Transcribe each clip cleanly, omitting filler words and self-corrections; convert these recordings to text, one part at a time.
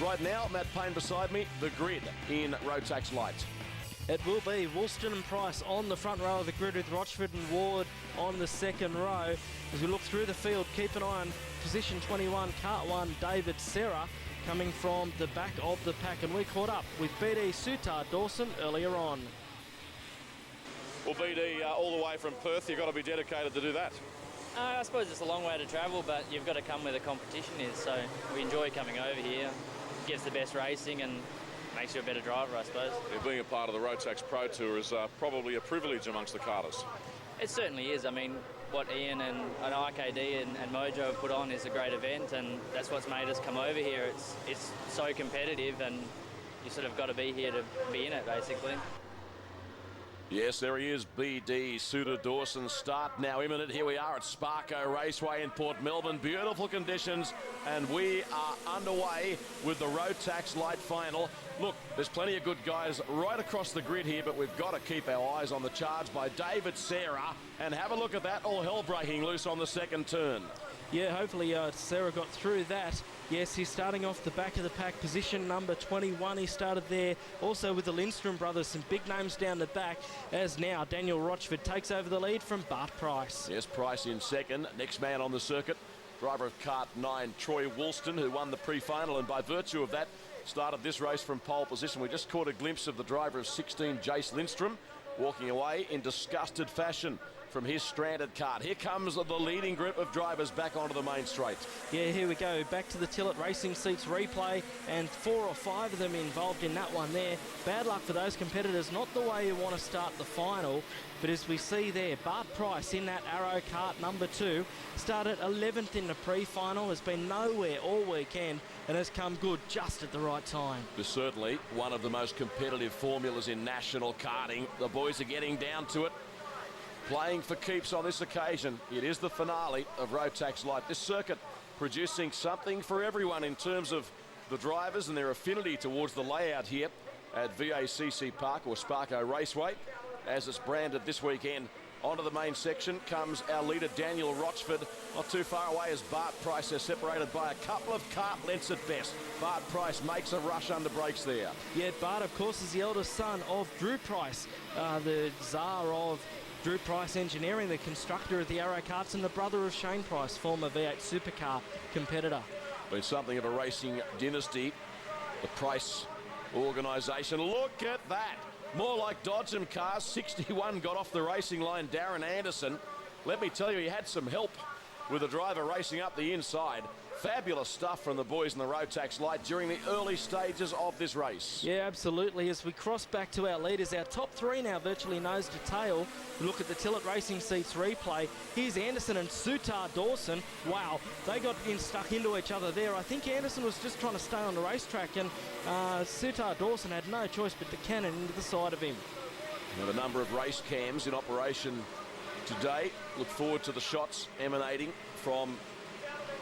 Right now, Matt Payne beside me, the grid in Rotax Light. It will be Woolston and Price on the front row of the grid with Rochford and Ward on the second row. As we look through the field, keep an eye on position 21, Cart 1, David Serra, coming from the back of the pack. And we caught up with BD Sutar Dawson earlier on. Well, BD, all the way from Perth, you've got to be dedicated to do that. I suppose it's a long way to travel, but you've got to come where the competition is. So we enjoy coming over here. Gets the best racing and makes you a better driver, I suppose. Yeah, being a part of the Rotax Pro Tour is probably a privilege amongst the karters. It certainly is. I mean, what Ian and IKD and Mojo have put on is a great event, and that's what's made us come over here. It's so competitive, and you sort of got to be here to be in it, basically. Yes, there he is, BD Sutar Dawson. Start now imminent. Here we are at Sparko Raceway in Port Melbourne. Beautiful conditions, and we are underway with the Rotax Light Final. Look, there's plenty of good guys right across the grid here, but we've got to keep our eyes on the charge by David Serra. And have a look at that, all hell breaking loose on the second turn. Yeah, hopefully Serra got through that. Yes, he's starting off the back of the pack, position number 21. He started there also with the Lindstrom brothers, some big names down the back, as now Daniel Rochford takes over the lead from Bart Price. Yes, Price in second. Next man on the circuit, driver of Cart 9, Troy Woolston, who won the pre-final, and by virtue of that, started this race from pole position. We just caught a glimpse of the driver of 16, Jace Lindstrom, walking away in disgusted fashion from his stranded cart. Here comes the leading group of drivers back onto the main straight. Yeah, here we go. Back to the Tillet Racing Seats replay, and 4 or 5 of them involved in that one there. Bad luck for those competitors. Not the way you want to start the final, but as we see there, Bart Price in that Arrow cart number 2 started 11th in the pre-final, has been nowhere all weekend and has come good just at the right time. It's certainly one of the most competitive formulas in national karting. The boys are getting down to it, playing for keeps on this occasion. It is the finale of Rotax Light. This circuit producing something for everyone in terms of the drivers and their affinity towards the layout here at VACC Park or Sparko Raceway, as it's branded this weekend. Onto the main section comes our leader Daniel Rochford. Not too far away as Bart Price. They're separated by a couple of kart lengths at best. Bart Price makes a rush under brakes there. Yeah, Bart, of course, is the eldest son of Drew Price, the czar of Drew Price Engineering, the constructor of the Arrow karts, and the brother of Shane Price, former V8 supercar competitor. Been something of a racing dynasty, the Price organisation. Look at that. More like Dodgem cars. 61 got off the racing line, Darren Anderson. Let me tell you, he had some help with the driver racing up the inside. Fabulous stuff from the boys in the Rotax Light during the early stages of this race. Yeah, absolutely. As we cross back to our leaders, our top 3 now virtually nose to tail. We look at the Tillet Racing Seats replay. Here's Anderson and Sutar Dawson. Wow, they got stuck into each other there. I think Anderson was just trying to stay on the racetrack, and Sutar Dawson had no choice but to cannon into the side of him. With a number of race cams in operation today, look forward to the shots emanating from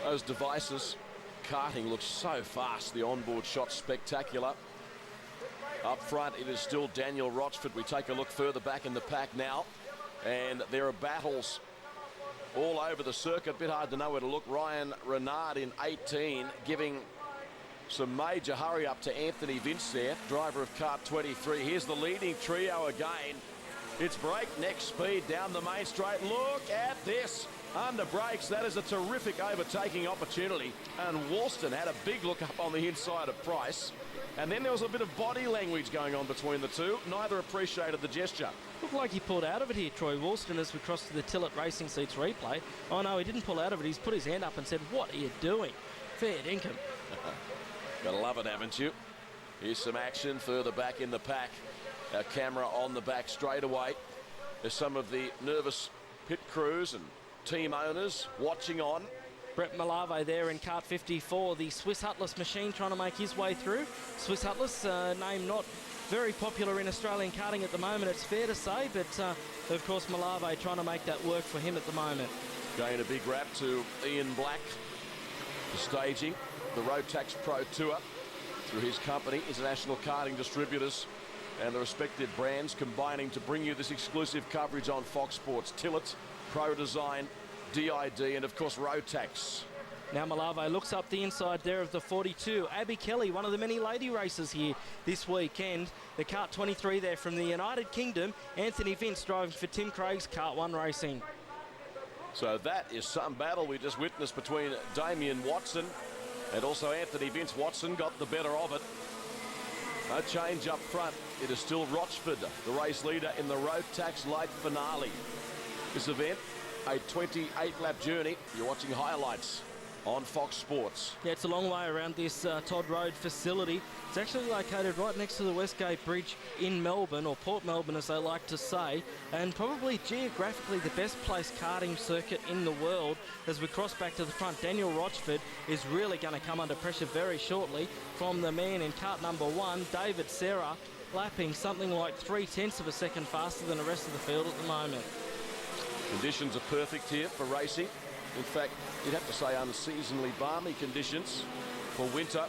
those devices. Karting looks so fast. The onboard shot's spectacular. Up front, it is still Daniel Rochford. We take a look further back in the pack now, and there are battles all over the circuit. Bit hard to know where to look. Ryan Renard in 18 giving some major hurry up to Anthony Vince there, driver of kart 23. Here's the leading trio again. It's breakneck speed down the main straight. Look at this. Under brakes, that is a terrific overtaking opportunity. And Woolston had a big look up on the inside of Price. And then there was a bit of body language going on between the two. Neither appreciated the gesture. Looked like he pulled out of it here, Troy Woolston, as we crossed to the Tillet Racing Seats replay. Oh no, he didn't pull out of it. He's put his hand up and said, "What are you doing?" Fair dinkum. Gotta love it, haven't you? Here's some action further back in the pack. Our camera on the back straight away. There's some of the nervous pit crews and team owners watching on. Brett Malave there in kart 54, the Swiss Hutless machine trying to make his way through. Swiss Hutless, name not very popular in Australian karting at the moment, it's fair to say, but of course Malave trying to make that work for him at the moment. Going a big rap to Ian Black for staging the Rotax Pro Tour through his company, International Karting Distributors, and the respective brands combining to bring you this exclusive coverage on Fox Sports. Tillet, Pro Design, DID, and of course Rotax. Now Malave looks up the inside there of the 42. Abby Kelly, one of the many lady races here this weekend. The Kart 23 there from the United Kingdom. Anthony Vince driving for Tim Craig's Kart 1 Racing. So that is some battle we just witnessed between Damien Watson and also Anthony Vince. Watson got the better of it. No change up front. It is still Rochford, the race leader in the Rotax late finale. This event, a 28-lap journey. You're watching highlights on Fox Sports. Yeah, it's a long way around this Todd Road facility. It's actually located right next to the Westgate Bridge in Melbourne, or Port Melbourne as they like to say, and probably geographically the best placed karting circuit in the world. As we cross back to the front, Daniel Rochford is really going to come under pressure very shortly from the man in kart number 1, David Serra, lapping something like 0.3 of a second faster than the rest of the field at the moment. Conditions are perfect here for racing. In fact, you'd have to say unseasonably balmy conditions for winter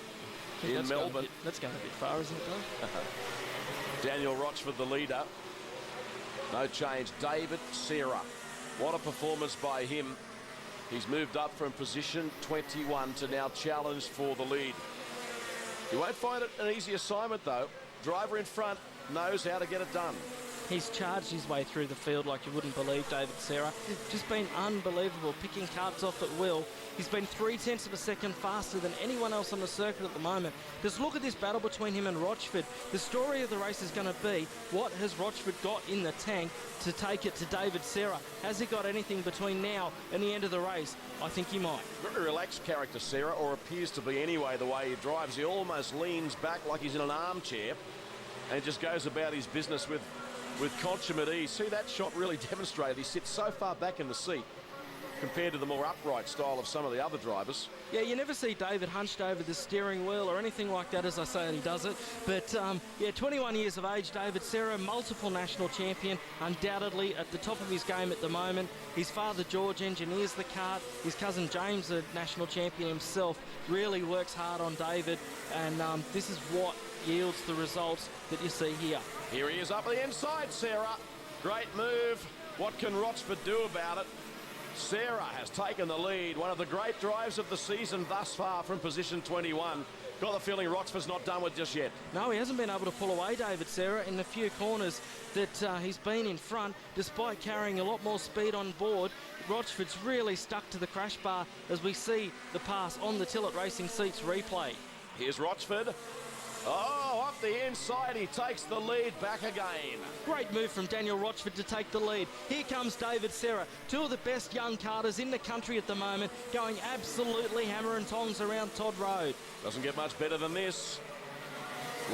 in Melbourne. That's going a bit far, isn't it, though? Daniel Rochford, the leader. No change. David Serra. What a performance by him. He's moved up from position 21 to now challenge for the lead. You won't find it an easy assignment, though. Driver in front knows how to get it done. He's charged his way through the field like you wouldn't believe, David Serra. Just been unbelievable, picking karts off at will. He's been 0.3 of a second faster than anyone else on the circuit at the moment. Just look at this battle between him and Rochford. The story of the race is going to be, what has Rochford got in the tank to take it to David Serra? Has he got anything between now and the end of the race? I think he might. Very relaxed character, Serra, or appears to be anyway, the way he drives. He almost leans back like he's in an armchair and just goes about his business with consummate ease. See, that shot really demonstrated. He sits so far back in the seat compared to the more upright style of some of the other drivers. Yeah, you never see David hunched over the steering wheel or anything like that, as I say, and he does it. But, yeah, 21 years of age, David Serra, multiple national champion, undoubtedly at the top of his game at the moment. His father, George, engineers the kart. His cousin, James, a national champion himself, really works hard on David. And this is what yields the results that you see here. Here he is up the inside, Serra. Great move. What can Rochford do about it? Serra has taken the lead. One of the great drives of the season thus far from position 21. Got the feeling Rochford's not done with just yet. No, he hasn't been able to pull away David Serra in the few corners that he's been in front, despite carrying a lot more speed on board. Rochford's really stuck to the crash bar as we see the pass on the Tillett Racing Seats replay. Here's Rochford. Oh, up the inside, he takes the lead back again. Great move from Daniel Rochford to take the lead. Here comes David Serra, two of the best young karters in the country at the moment, going absolutely hammer and tongs around Todd Road. Doesn't get much better than this.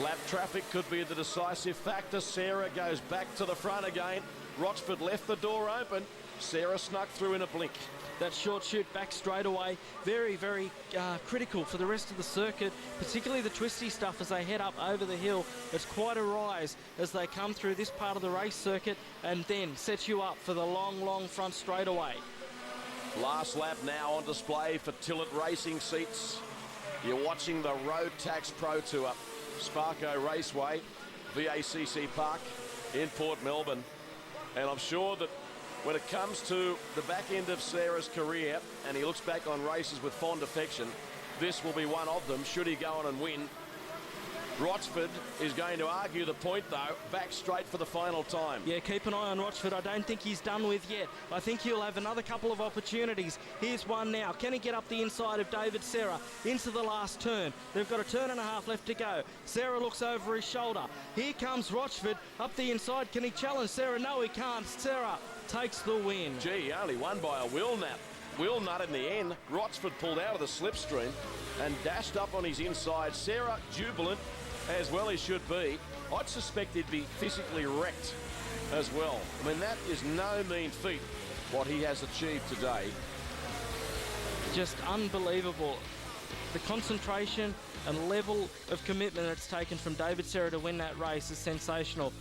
Lap traffic could be the decisive factor. Serra goes back to the front again. Rochford left the door open. Serra snuck through in a blink. That short shoot back straight away, very, very critical for the rest of the circuit, particularly the twisty stuff as they head up over the hill. It's quite a rise as they come through this part of the race circuit and then sets you up for the long, long front straightaway. Last lap now on display for Tillett Racing Seats. You're watching the Rotax Pro Tour, Sparko Raceway, VACC Park in Port Melbourne. And I'm sure that when it comes to the back end of Serra's career and he looks back on races with fond affection, this will be one of them, should he go on and win. Rochford is going to argue the point, though, back straight for the final time. Yeah, keep an eye on Rochford. I don't think he's done with yet. I think he'll have another couple of opportunities. Here's one now. Can he get up the inside of David Serra into the last turn? They've got a turn and a half left to go. Serra looks over his shoulder. Here comes Rochford up the inside. Can he challenge Serra? No, he can't. Serra takes the win. Gee, he only won by a wheel nut in the end. Rochford pulled out of the slipstream and dashed up on his inside. Serra jubilant, as well he should be. I'd suspect he'd be physically wrecked as well. I mean, that is no mean feat, what he has achieved today. Just unbelievable. The concentration and level of commitment it's taken from David Serra to win that race is sensational.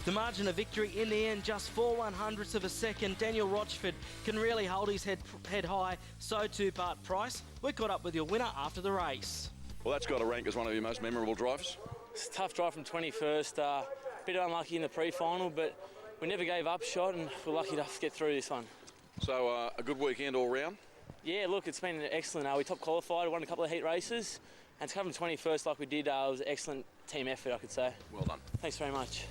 The margin of victory in the end, just 4/100ths of a second. Daniel Rochford can really hold his head high. So too Bart Price. We caught up with your winner after the race. Well, that's got to rank as one of your most memorable drives. It's a tough drive from 21st. Bit unlucky in the pre-final, but we never gave up shot and we're lucky to get through this one. So a good weekend all round. Yeah, look, it's been excellent. We top qualified, won a couple of heat races, and to come from 21st like we did was an excellent team effort, I could say. Well done. Thanks very much.